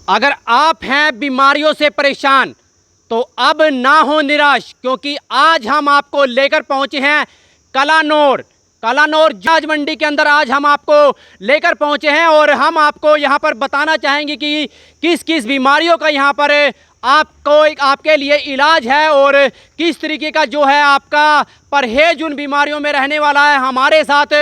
अगर आप हैं बीमारियों से परेशान तो अब ना हो निराश, क्योंकि आज हम आपको लेकर पहुंचे हैं कलानौर जाज मंडी के अंदर। आज हम आपको लेकर पहुंचे हैं और हम आपको यहां पर बताना चाहेंगे कि किस किस बीमारियों का यहां पर आपके लिए इलाज है और किस तरीके का जो है आपका परहेज उन बीमारियों में रहने वाला है। हमारे साथ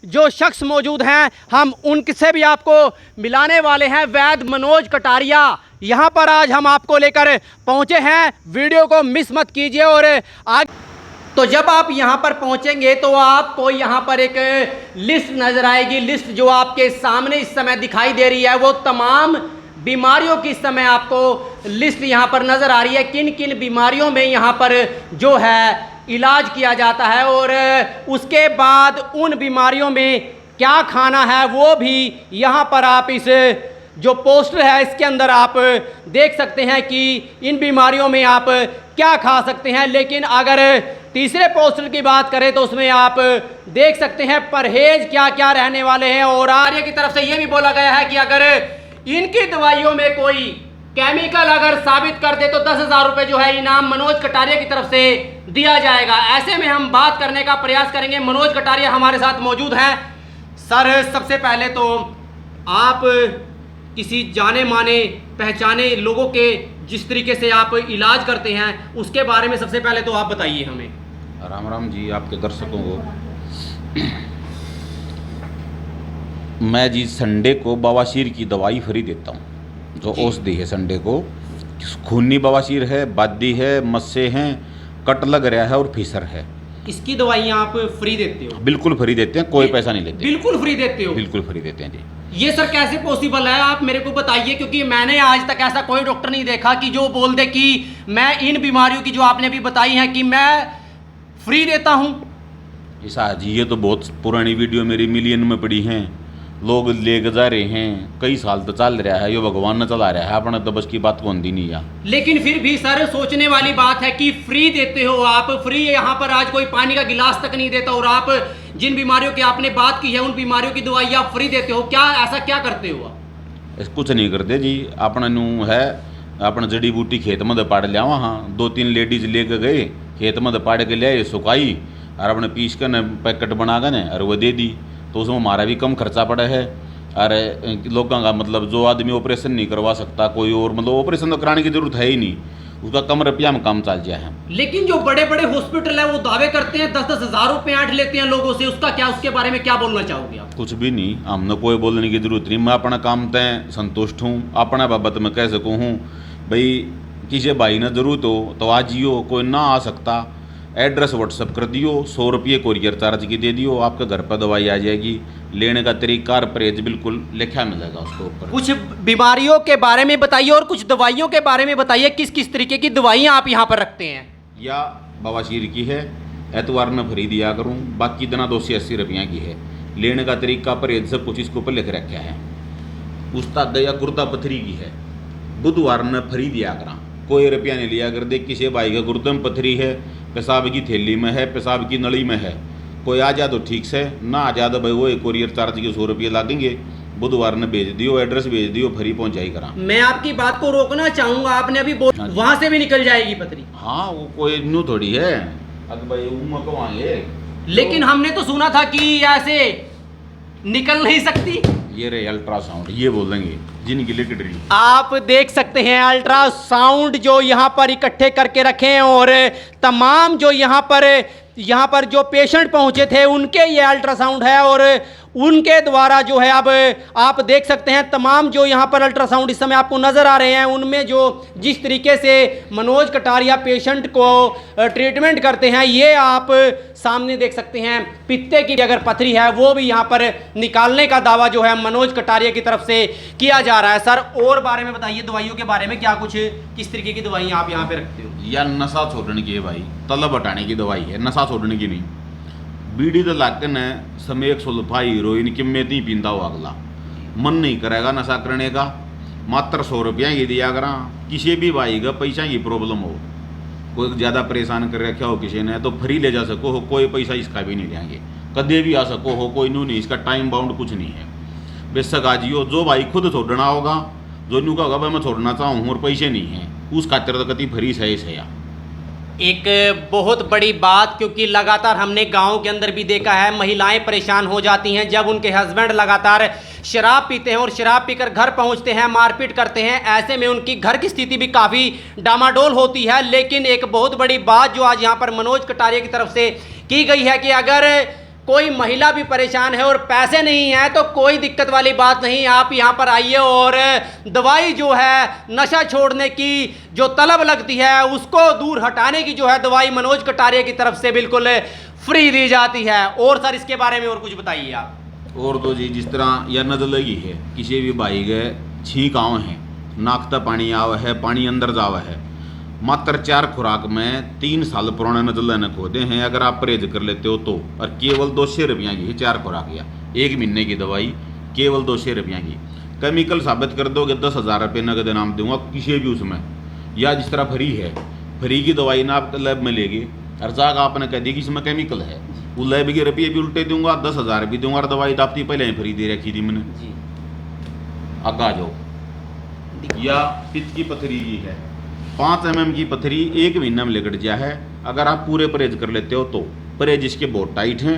जो शख्स मौजूद हैं हम उनसे भी आपको मिलाने वाले हैं। वैद्य मनोज कटारिया यहाँ पर आज हम आपको लेकर पहुँचे हैं। वीडियो को मिस मत कीजिए। और आज तो जब आप यहाँ पर पहुँचेंगे तो आपको यहाँ पर एक लिस्ट नज़र आएगी। लिस्ट जो आपके सामने इस समय दिखाई दे रही है वो तमाम बीमारियों की इस समय आपको लिस्ट यहाँ पर नज़र आ रही है। किन किन बीमारियों में यहाँ पर जो है इलाज किया जाता है और उसके बाद उन बीमारियों में क्या खाना है वो भी यहाँ पर आप इस जो पोस्टर है इसके अंदर आप देख सकते हैं कि इन बीमारियों में आप क्या खा सकते हैं। लेकिन अगर तीसरे पोस्टर की बात करें तो उसमें आप देख सकते हैं परहेज क्या क्या रहने वाले हैं। और आर्य की तरफ से ये भी बोला गया है कि अगर इनकी दवाइयों में कोई केमिकल अगर साबित कर दे तो 10,000 रुपये जो है इनाम मनोज कटारिया की तरफ से दिया जाएगा। ऐसे में हम बात करने का प्रयास करेंगे। मनोज कटारिया हमारे साथ मौजूद हैं। सर, सबसे पहले तो आप किसी जाने माने पहचाने लोगों के जिस तरीके से आप इलाज करते हैं उसके बारे में सबसे पहले तो आप बताइए हमें। राम राम जी आपके दर्शकों को। मैं जी संडे को बवासीर की दवाई फ्री देता हूँ। जो औषधि है संडे को, खूनी बवासीर है, बादी है, मस्से हैं, कट लग रहा है और फीसर है। इसकी दवाइयाँ आप फ्री देते हो? बिल्कुल फ्री देते हैं, कोई पैसा नहीं लेते। बिल्कुल फ्री देते हो? बिल्कुल फ्री देते हैं जी। ये सर कैसे पॉसिबल है, आप मेरे को बताइए, क्योंकि मैंने आज तक ऐसा कोई डॉक्टर नहीं देखा कि जो बोल दे कि मैं इन बीमारियों की जो आपने अभी बताई हैं कि मैं फ्री देता हूँ। ऐसा जी, ये तो बहुत पुरानी वीडियो मेरी मिलियन में पड़ी हैं, लोग लेके जा रहे हैं, कई साल तो चल रहा है, ये भगवान ने चला रहा है, अपने तो बस की बात कौन दी नहीं यार। लेकिन फिर भी सर सोचने वाली बात है कि फ्री देते हो आप, फ्री यहाँ पर आज कोई पानी का गिलास तक नहीं देता और आप जिन बीमारियों की आपने बात की है उन बीमारियों की दवाई आप फ्री देते हो। क्या ऐसा क्या करते हो आप? कुछ नहीं करते जी, अपना नू है अपना जड़ी बूटी खेत में पाड़ लिया। वहाँ 2-3 लेडीज लेके गए, खेत में पाड़ के लिया, सुखाई और अपने पीस कर न पैकेट बना कर न और वो दे दी। तो उसमें हमारा भी कम खर्चा पड़ा है। अरे लोगों का मतलब जो आदमी ऑपरेशन नहीं करवा सकता, कोई और मतलब ऑपरेशन तो कराने की जरूरत है ही नहीं, उसका कम रुपया में काम चल जाए है। लेकिन जो बड़े बड़े हॉस्पिटल है वो दावे करते हैं 10-10 हज़ार रुपये ऐंठ लेते हैं लोगों से, उसका क्या, उसके बारे में क्या बोलना चाहोगे आप? कुछ भी नहीं, हमने कोई बोलने की जरूरत नहीं। मैं अपना काम तय संतुष्ट हूँ। अपना बाबत में कह सकूँ हूँ भाई, किसी भाई ने जरूरत हो तो आज जियो, कोई ना आ सकता एड्रेस व्हाट्सअप कर दियो, 100 रुपये कोरियर चार्ज की दे दियो, आपके घर पर दवाई आ जाएगी। लेने का तरीका और परहेज बिल्कुल लिखा मिलेगा उसके ऊपर। कुछ बीमारियों के बारे में बताइए और कुछ दवाइयों के बारे में बताइए, किस किस तरीके की दवाइयाँ आप यहाँ पर रखते हैं? या बवासीर की है, एतवार में फ्री दिया करूँ, बाकी दिन 280 रुपया की है। लेने का तरीका परहेज सब कुछ इसके ऊपर लिख रखा है। उस्ताद या गुर्दा पथरी की है, बुधवार में फ्री दिया करा, कोई रुपया नहीं लिया कर दे। किसी भाई का गुर्दे में पथरी है, पेशाब की थैली में है, पेशाब की नली में है, कोई आ जा तो ठीक से, ना आ जा तो भाई वो कोरियर चार्ज के 100 रुपये लगेंगे। बुधवार ने भेज दियो, एड्रेस भेज दियो, फ्री पहुंचाई करा। मैं आपकी बात को रोकना चाहूंगा, आपने अभी वहां से भी निकल जाएगी पथरी। हाँ, वो कोई नू थोड़ी है, अब भाई उमकवाएंगे। लेकिन हमने तो सुना था कि ऐसे निकल नहीं सकती। ये रे अल्ट्रासाउंड, ये बोलेंगे जिनकी लिखट रही। आप देख सकते हैं अल्ट्रासाउंड जो यहाँ पर इकट्ठे करके रखे हैं और तमाम जो यहाँ पर जो पेशेंट पहुँचे थे उनके ये अल्ट्रासाउंड है और उनके द्वारा जो है अब आप देख सकते हैं तमाम जो यहाँ पर अल्ट्रासाउंड इस समय आपको नज़र आ रहे हैं उनमें जो जिस तरीके से मनोज कटारिया पेशेंट को ट्रीटमेंट करते हैं, ये आप सामने देख सकते हैं। पित्ते की अगर पथरी है वो भी यहाँ पर निकालने का दावा जो है मनोज कटारिया की तरफ से किया जा रहा है। सर और बारे में बताइए, दवाइयों के बारे में क्या कुछ, किस तरीके की दवाइयाँ आप यहाँ पे रखते हो? या नशा छोड़ने की है भाई, तलब हटाने की दवाई है, नशा छोड़ने की नहीं। बीड़ी तो लाकन है, समेक सुल्फा हीरोइन की में नहीं पींदा हो, अगला मन नहीं करेगा नशा करने का। मात्र 100 रुपया ही दिया करा। किसी भी भाई का पैसा की प्रॉब्लम हो, कोई ज़्यादा परेशान कर रखा हो किसी ने, तो फ्री ले जा सको हो, कोई पैसा इसका भी नहीं लेंगे, कदे भी आ सको हो, कोई नू नहीं, इसका टाइम बाउंड कुछ नहीं है। बेशक आजियो, जो भाई खुद छोड़ना होगा जो न्यू का होगा भाई मैं छोड़ना चाहूँ और पैसे नहीं हैं, उस खातिर तो कति फ्री सही सया। एक बहुत बड़ी बात, क्योंकि लगातार हमने गांव के अंदर भी देखा है, महिलाएं परेशान हो जाती हैं जब उनके हस्बैंड लगातार शराब पीते हैं और शराब पीकर घर पहुंचते हैं, मारपीट करते हैं। ऐसे में उनकी घर की स्थिति भी काफ़ी डामाडोल होती है। लेकिन एक बहुत बड़ी बात जो आज यहाँ पर मनोज कटारिया की तरफ से की गई है कि अगर कोई महिला भी परेशान है और पैसे नहीं है तो कोई दिक्कत वाली बात नहीं, आप यहाँ पर आइए और दवाई जो है नशा छोड़ने की जो तलब लगती है उसको दूर हटाने की जो है दवाई मनोज कटारिया की तरफ से बिल्कुल फ्री दी जाती है। और सर इसके बारे में और कुछ बताइए आप। और तो जी जिस तरह यह नजर लगी है, किसी भी भाई गए छींक आव है, नाकता पानी आवा है, पानी अंदर जावा है, मात्र 4 खुराक में 3 साल पुराने नजर न खोदे हैं अगर आप परहेज कर लेते हो तो। और केवल 200 रुपया की 4 खुराक या 1 महीने की दवाई केवल 200 रुपया की। केमिकल साबित कर दोगे 10,000 रुपये नगद इनाम दूंगा किसी भी उसमें। या जिस तरह फ्री है, फ्री की दवाई ना आप लैब में लेगी और जाकर आपने कह दी कि इसमें केमिकल है, वो लैब के रुपये भी उल्टे दूंगा, 10,000 भी दूंगा और दवाई तो आपकी पहले ही फ्री दे रखी थी मैंने। आगा जाओ। या पित्त की पथरी की है, 5 mm की पथरी 1 महीना में लिकट गया है अगर आप पूरे परहेज कर लेते हो तो। परहेज इसके बहुत टाइट हैं।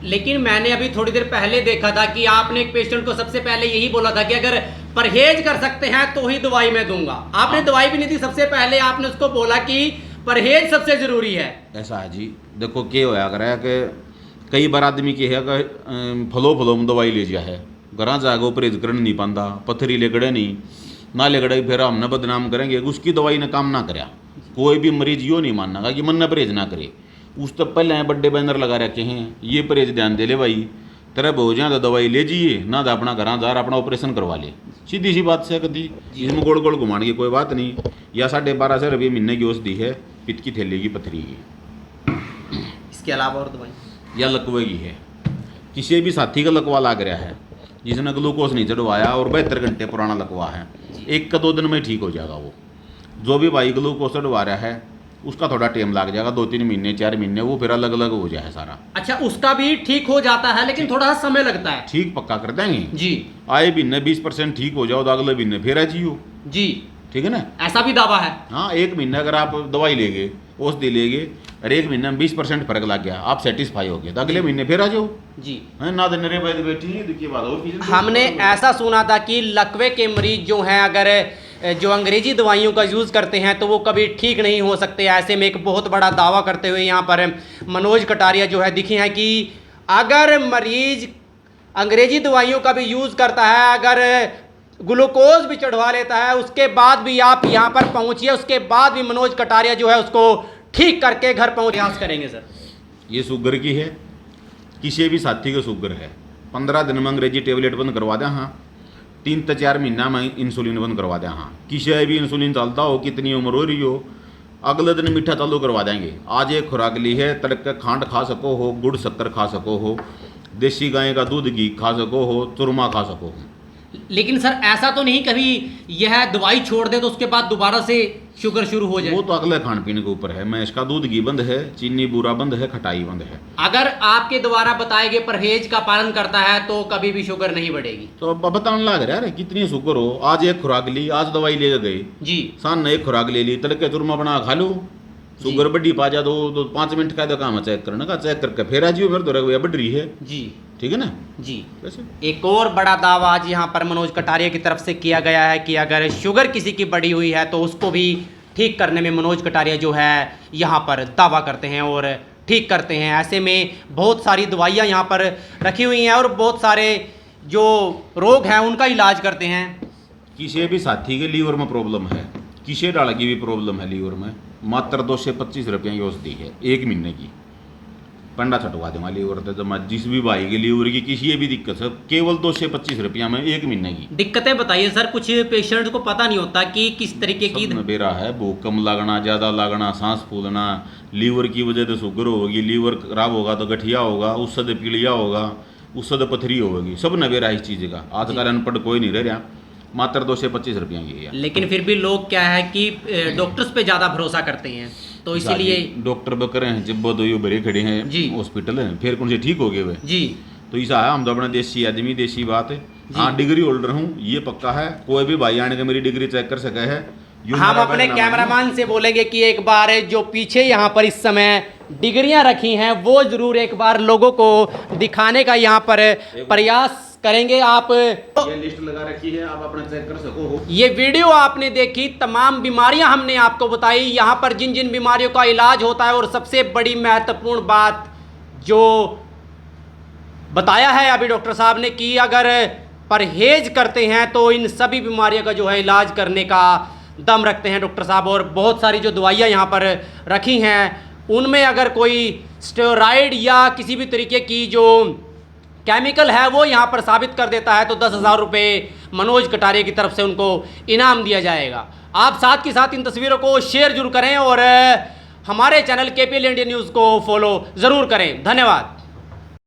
लेकिन मैंने अभी थोड़ी देर पहले देखा था कि आपने एक पेशेंट को सबसे पहले यही बोला था कि अगर परहेज कर सकते हैं तो ही दवाई मैं दूंगा। आपने दवाई भी नहीं दी, सबसे पहले आपने उसको बोला कि परहेज सबसे जरूरी है। ऐसा है जी, देखो क्या होया कर है कि कई बार आदमी की है कि फलो में दवाई ले जा है, घर जाकर परहेज कर नहीं पाता, पथरी लेकड़े नहीं ना लेकड़े फिर हमने बदनाम करेंगे, उसकी दवाई ने काम ना करा। कोई भी मरीज यो नहीं मानना कि मन ने परहेज ना करे। उस तो पहले बड़े बैनर लगा रखे हैं, ये परहेज ध्यान दे ले भाई, तेरा हो जाए तो दवाई ले जाइए, ना तो अपना घर जा अपना ऑपरेशन करवा ले। सीधी सी बात से कदी इसमें गोल गोल घुमाने की कोई बात नहीं। या 1250 रुपये महीने की औषधि है पित्त की थैली की पथरी की। इसके अलावा और दवाई या लकवे की है, किसी भी साथी का लकवा लाग रहा है जिसने ग्लूकोज नहीं चढ़वाया और 72 घंटे पुराना लकवा है, 1 का 2 दिन में ठीक हो जाएगा। वो जो भी भाई ग्लूकोज चढ़वा रहा है उसका थोड़ा टाइम लग जाएगा, 2-3 महीने 4 महीने, वो फिर अलग अलग हो जाए सारा। अच्छा, उसका भी ठीक हो जाता है लेकिन थोड़ा सा समय लगता है। ठीक पक्का कर देंगे जी। आए महीने 20% ठीक हो जाओ तो अगले महीने फिर आ जियो जी, ठीक है ना, ऐसा भी दावा है। हाँ, 1 महीने अगर आप दवाई लेंगे औषधि लेंगे और 1 महीने में 20% फर्क लग गया, आप सेटिस्फाई हो गए तो अगले महीने फिर आ जाओ जी। है ना। दिन बैठ बैठी देखिए बात और हमने ऐसा सुना था कि लकवे के मरीज जो हैं अगर जो अंग्रेजी दवाइयों का यूज़ करते हैं तो वो कभी ठीक नहीं हो सकते। ऐसे में एक बहुत बड़ा दावा करते हुए यहाँ पर मनोज कटारिया जो है दिखे हैं कि अगर मरीज अंग्रेजी दवाइयों का भी यूज़ करता है, अगर ग्लूकोज भी चढ़वा लेता है, उसके बाद भी आप यहाँ पर पहुँचिए, उसके बाद भी मनोज कटारिया जो है उसको ठीक करके घर पहुँच प्रयास करेंगे। सर ये शुगर की है, किसी भी साथी को शुगर है, 15 दिन में अंग्रेजी टेबलेट बंद करवा दें, हाँ 3 से 4 महीना में इंसुलिन बंद करवा दें, हाँ किसी भी इंसुलिन चलता हो, कितनी उम्र हो रही हो, अगले दिन मीठा चालू करवा देंगे। आज एक खुराक ली है, तड़के खांड खा सको हो, गुड़ शक्कर खा सको हो, देसी गाय का दूध घी खा सको हो, चूरमा खा सको हो। लेकिन सर ऐसा तो नहीं कभी यह दवाई छोड़ दे तो उसके बाद दोबारा से शुगर शुरू हो जाए? वो तो अगले खान पीने के ऊपर है। मैं इसका दूध घी बंद है, चीनी बूरा बंद है, खटाई बंद है। अगर आपके द्वारा बताए गए परहेज का पालन करता है तो कभी भी शुगर नहीं बढ़ेगी। तो अब बताने लग रहा है कितनी शुगर हो, आज एक खुराक ली, आज दवाई ले गए जी, शान ने एक खुराक ले ली, तड़के चूरमा बना खा लो, शुगर बढ़ी पा जा तो 5 मिनट का तो काम है चेक करने का, चेक करके फिर आज फिर तो बढ़ रही है जी, ठीक है ना जी। वैसे एक और बड़ा दावा आज यहाँ पर मनोज कटारिया की तरफ से किया गया है कि अगर शुगर किसी की बढ़ी हुई है तो उसको भी ठीक करने में मनोज कटारिया जो है यहाँ पर दावा करते हैं और ठीक करते हैं। ऐसे में बहुत सारी दवाइयाँ यहाँ पर रखी हुई हैं और बहुत सारे जो रोग हैं उनका इलाज करते हैं। किसी भी साथी के लीवर में प्रॉब्लम है, किसी डाल की भी प्रॉब्लम है लीवर में, मात्र 225 रुपये की औषधि है 1 महीने की, पंडा छटवा दूंगा लीवर तो जमा जिस भी भाई के लीवर की किसी भी दिक्कत है, केवल 225 रुपया में 1 महीने की। दिक्कतें बताइए सर, कुछ पेशेंट को पता नहीं होता कि किस तरीके की बेरा है, भूख कम लगना, ज़्यादा लगना, सांस फूलना, लीवर की वजह से शुगर होगी, लीवर खराब होगा तो गठिया होगा, उससे तो पीलिया होगा, उससे तो पथरी होगी, सब नवेरा इस चीज़ का। आज का अनपढ़ कोई नहीं रह रहा, मात्र 225 रुपया की है। लेकिन फिर भी लोग क्या है कि डॉक्टर्स पे ज़्यादा भरोसा करते हैं तो इसीलिए डॉक्टर बकरे हैं जब वो दो बड़े खड़े हैं जी हॉस्पिटल है, फिर कौन से ठीक हो गए वे जी। तो ऐसा है, हम तो अपना देसी आदमी, देसी बात है, हाँ डिग्री होल्डर हूँ, ये पक्का है। कोई भी भाई आने के मेरी डिग्री चेक कर सके है। हम अपने कैमरामैन से बोलेंगे कि एक बार जो पीछे यहाँ पर इस समय डिग्रियां रखी हैं वो जरूर एक बार लोगों को दिखाने का यहाँ पर प्रयास करेंगे। आप ये लिस्ट लगा रखी है, आप अपना चेक कर सको हो। ये वीडियो आपने देखी, तमाम बीमारियां हमने आपको बताई, यहाँ पर जिन जिन बीमारियों का इलाज होता है, और सबसे बड़ी महत्वपूर्ण बात जो बताया है अभी डॉक्टर साहब ने कि अगर परहेज करते हैं तो इन सभी बीमारियों का जो है इलाज करने का दम रखते हैं डॉक्टर साहब। और बहुत सारी जो दवाइयाँ यहाँ पर रखी हैं उनमें अगर कोई स्टेरॉइड या किसी भी तरीके की जो केमिकल है वो यहाँ पर साबित कर देता है तो 10,000 रुपये मनोज कटारिया की तरफ से उनको इनाम दिया जाएगा। आप साथ के साथ इन तस्वीरों को शेयर जरूर करें और हमारे चैनल KPL इंडिया न्यूज़ को फॉलो ज़रूर करें। धन्यवाद।